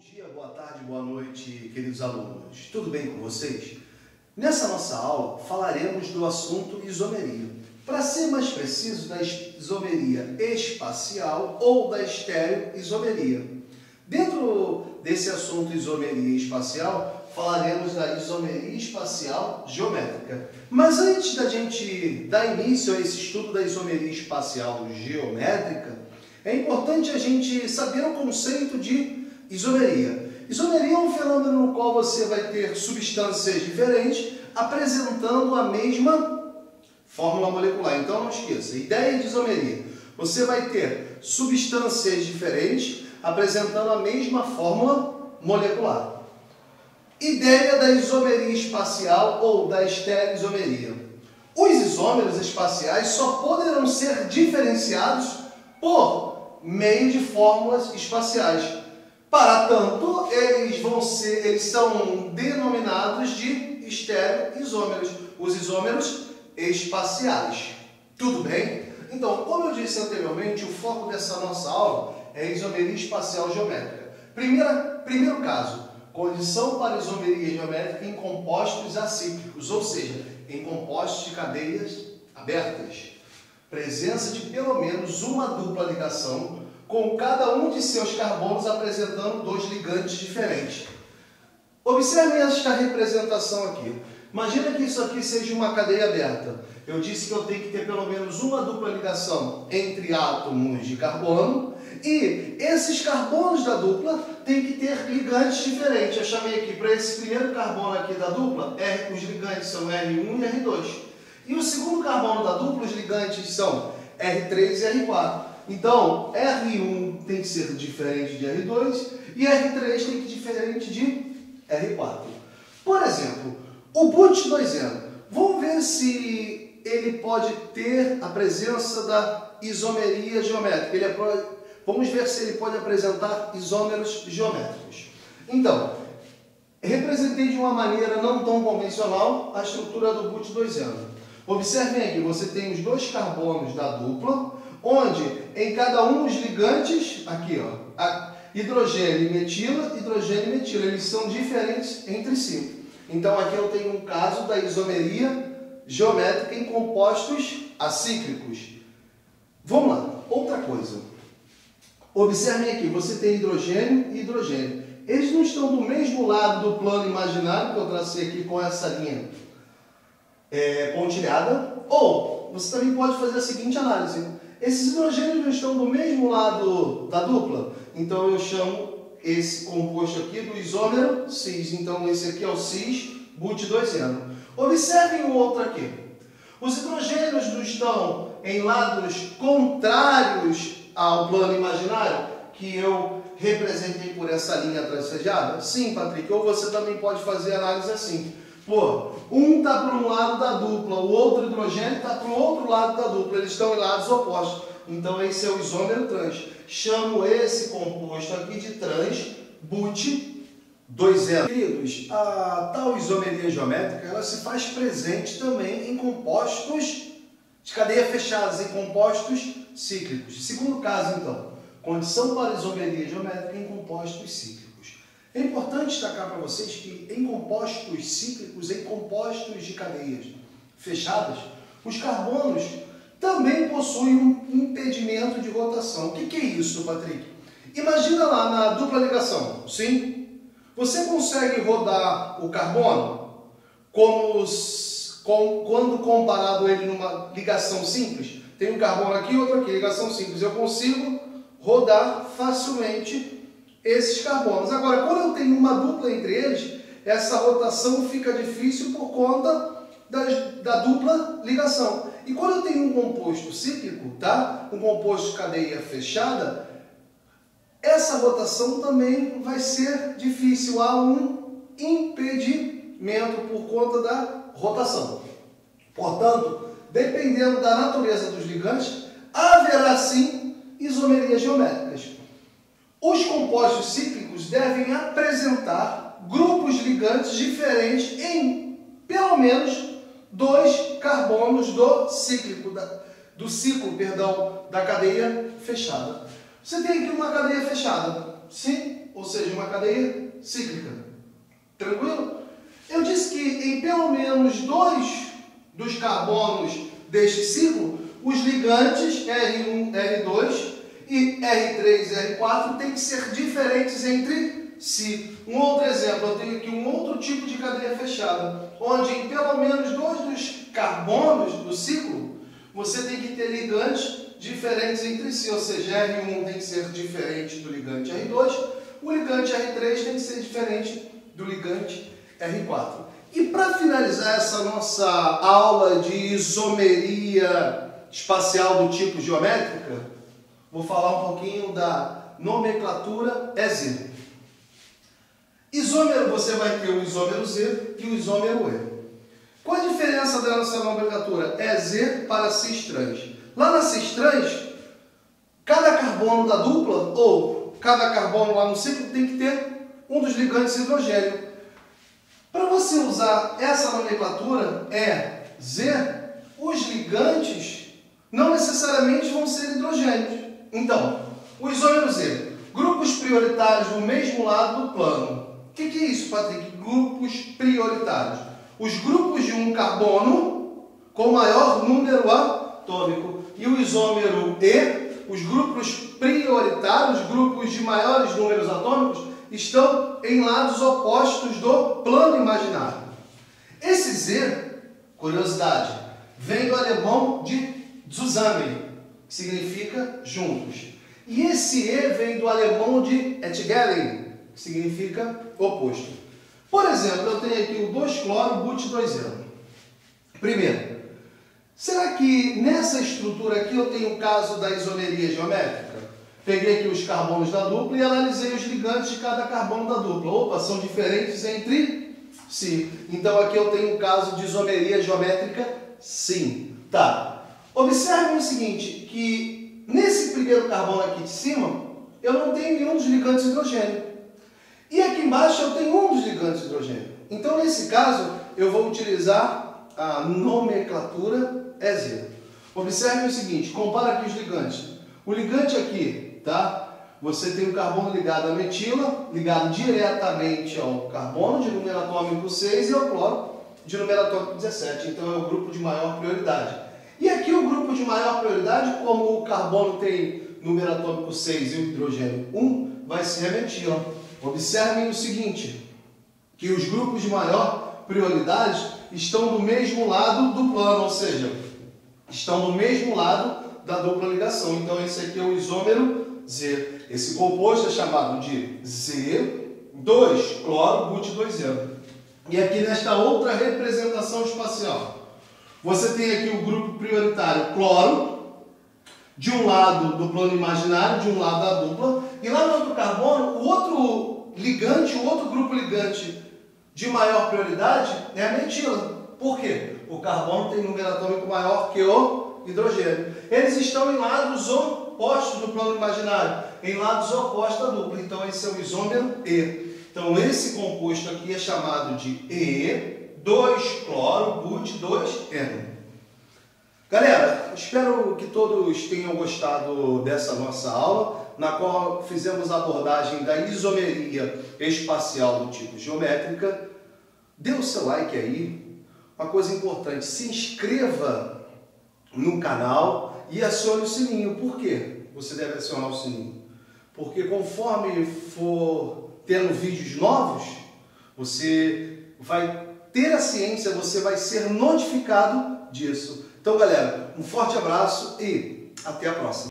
dia, boa tarde, boa noite, queridos alunos. Tudo bem com vocês? Nessa nossa aula falaremos do assunto isomeria. Para ser mais preciso, da isomeria espacial ou da estereoisomeria. Dentro desse assunto isomeria espacial, falaremos da isomeria espacial geométrica. Mas antes da gente dar início a esse estudo da isomeria espacial geométrica, é importante a gente saber o conceito de isomeria. Isomeria é um fenômeno no qual você vai ter substâncias diferentes apresentando a mesma fórmula molecular. Então não esqueça, ideia de isomeria. Você vai ter substâncias diferentes apresentando a mesma fórmula molecular. Ideia da isomeria espacial ou da estereoisomeria. Os isômeros espaciais só poderão ser diferenciados por meio de fórmulas espaciais. Para tanto, eles são denominados de estereoisômeros, os isômeros espaciais. Tudo bem? Então, como eu disse anteriormente, o foco dessa nossa aula é a isomeria espacial geométrica. Primeiro caso, condição para isomeria geométrica em compostos acíclicos, ou seja, em compostos de cadeias abertas. Presença de pelo menos uma dupla ligação, com cada um de seus carbonos apresentando dois ligantes diferentes. Observe esta representação aqui. Imagina que isso aqui seja uma cadeia aberta. Eu disse que eu tenho que ter pelo menos uma dupla ligação entre átomos de carbono e esses carbonos da dupla têm que ter ligantes diferentes. Eu chamei aqui para esse primeiro carbono aqui da dupla, os ligantes são R1 e R2. E o segundo carbono da dupla, os ligantes são R3 e R4. Então, R1 tem que ser diferente de R2 e R3 tem que ser diferente de R4. Por exemplo, o but2N. Vamos ver se ele pode ter a presença da isomeria geométrica. Vamos ver se ele pode apresentar isômeros geométricos. Então, representei de uma maneira não tão convencional a estrutura do but2N. Observem aqui, você tem os dois carbonos da dupla, onde em cada um os ligantes, aqui ó, hidrogênio e metila, eles são diferentes entre si. Então aqui eu tenho um caso da isomeria geométrica em compostos acíclicos. Vamos lá, outra coisa. Observem aqui, você tem hidrogênio e hidrogênio. Eles não estão do mesmo lado do plano imaginário que eu tracei aqui com essa linha pontilhada, ou você também pode fazer a seguinte análise. Esses hidrogênios não estão do mesmo lado da dupla, então eu chamo esse composto aqui do isômero cis. Então esse aqui é o cis but2N. Observem o outro aqui. Os hidrogênios não estão em lados contrários ao plano imaginário, que eu representei por essa linha tracejada? Sim, Patrick, ou você também pode fazer a análise assim. Pô, um está para um lado da dupla, o outro hidrogênio está para o outro lado da dupla, eles estão em lados opostos. Então esse é o isômero trans. Chamo esse composto aqui de trans but2N. Queridos, a tal isomeria geométrica ela se faz presente também em compostos de cadeia fechadas, em compostos cíclicos. Segundo caso, então, condição para isomeria geométrica em compostos cíclicos. É importante destacar para vocês que em compostos cíclicos, em compostos de cadeias fechadas, os carbonos também possuem um impedimento de rotação. O que é isso, Patrick? Imagina lá na dupla ligação, sim? Você consegue rodar o carbono quando comparado ele numa ligação simples? Tem um carbono aqui e outro aqui, ligação simples. Eu consigo rodar facilmente esses carbonos. Agora, quando eu tenho uma dupla entre eles, essa rotação fica difícil por conta da dupla ligação. E quando eu tenho um composto cíclico, tá? Um composto de cadeia fechada, essa rotação também vai ser difícil. Há um impedimento por conta da rotação. Portanto, dependendo da natureza dos ligantes, haverá sim isomerias geométricas. Os compostos cíclicos devem apresentar grupos ligantes diferentes em pelo menos dois carbonos do ciclo da cadeia fechada. Você tem aqui uma cadeia fechada, sim? ou seja, uma cadeia cíclica. Tranquilo? Eu disse que em pelo menos 2 dos carbonos deste ciclo, os ligantes R1, R2 e R3 e R4 têm que ser diferentes entre si. Um outro exemplo, eu tenho aqui um outro tipo de cadeia fechada, onde em pelo menos 2 dos carbonos do ciclo, você tem que ter ligantes diferentes entre si, ou seja, R1 tem que ser diferente do ligante R2, o ligante R3 tem que ser diferente do ligante R4. E para finalizar essa nossa aula de isomeria espacial do tipo geométrica, vou falar um pouquinho da nomenclatura EZ. Isômero, você vai ter o isômero Z e o isômero E. Qual a diferença da nossa nomenclatura? EZ para cis trans. Lá na cis trans, cada carbono da dupla, ou cada carbono lá no ciclo, tem que ter um dos ligantes hidrogênio. Para você usar essa nomenclatura, EZ, os ligantes não necessariamente vão ser hidrogênios. Então, o isômero Z, grupos prioritários do mesmo lado do plano. O que é isso, Patrick? Grupos prioritários. Os grupos de um carbono com maior número atômico. E o isômero E, os grupos prioritários, grupos de maiores números atômicos, estão em lados opostos do plano imaginário. Esse Z, curiosidade, vem do alemão de zusammen, que significa juntos. E esse E vem do alemão de entgegen, que significa oposto. Por exemplo, eu tenho aqui o 2-cloro-but-2-eno. Primeiro, será que nessa estrutura aqui eu tenho o caso da isomeria geométrica? Peguei aqui os carbonos da dupla e analisei os ligantes de cada carbono da dupla. Opa, são diferentes entre si. Então aqui eu tenho um caso de isomeria geométrica? Sim. Tá. Observe o seguinte, que nesse primeiro carbono aqui de cima, eu não tenho nenhum dos ligantes hidrogênio. E aqui embaixo eu tenho um dos ligantes hidrogênio. Então nesse caso, eu vou utilizar a nomenclatura EZ. Observe o seguinte, compara aqui os ligantes. O ligante aqui, tá? Você tem o carbono ligado à metila, ligado diretamente ao carbono de número atômico 6 e ao cloro de número atômico 17. Então é o grupo de maior prioridade. E aqui o grupo de maior prioridade, como o carbono tem número atômico 6 e o hidrogênio 1, vai ser a metila. Observem o seguinte, que os grupos de maior prioridade estão do mesmo lado do plano, ou seja, estão do mesmo lado da dupla ligação. Então esse aqui é o isômero Z. Esse composto é chamado de Z2-cloro-but-2-eno. E aqui nesta outra representação espacial, você tem aqui o grupo prioritário cloro, de um lado do plano imaginário, de um lado da dupla, e lá no outro carbono, o outro ligante, o outro grupo ligante de maior prioridade é a metila. Por quê? O carbono tem número atômico maior que o hidrogênio. Eles estão em lados opostos do plano imaginário, em lados opostos da dupla. Então esse é o isômero E. Então esse composto aqui é chamado de E2-cloro-but-2-eno. Galera, espero que todos tenham gostado dessa nossa aula, na qual fizemos a abordagem da isomeria espacial do tipo geométrica. Dê o seu like aí. Uma coisa importante, se inscreva no canal e acione o sininho. Por quê? Você deve acionar o sininho. Porque conforme for tendo vídeos novos, você vai ter a ciência, você vai ser notificado disso. Então, galera, um forte abraço e até a próxima.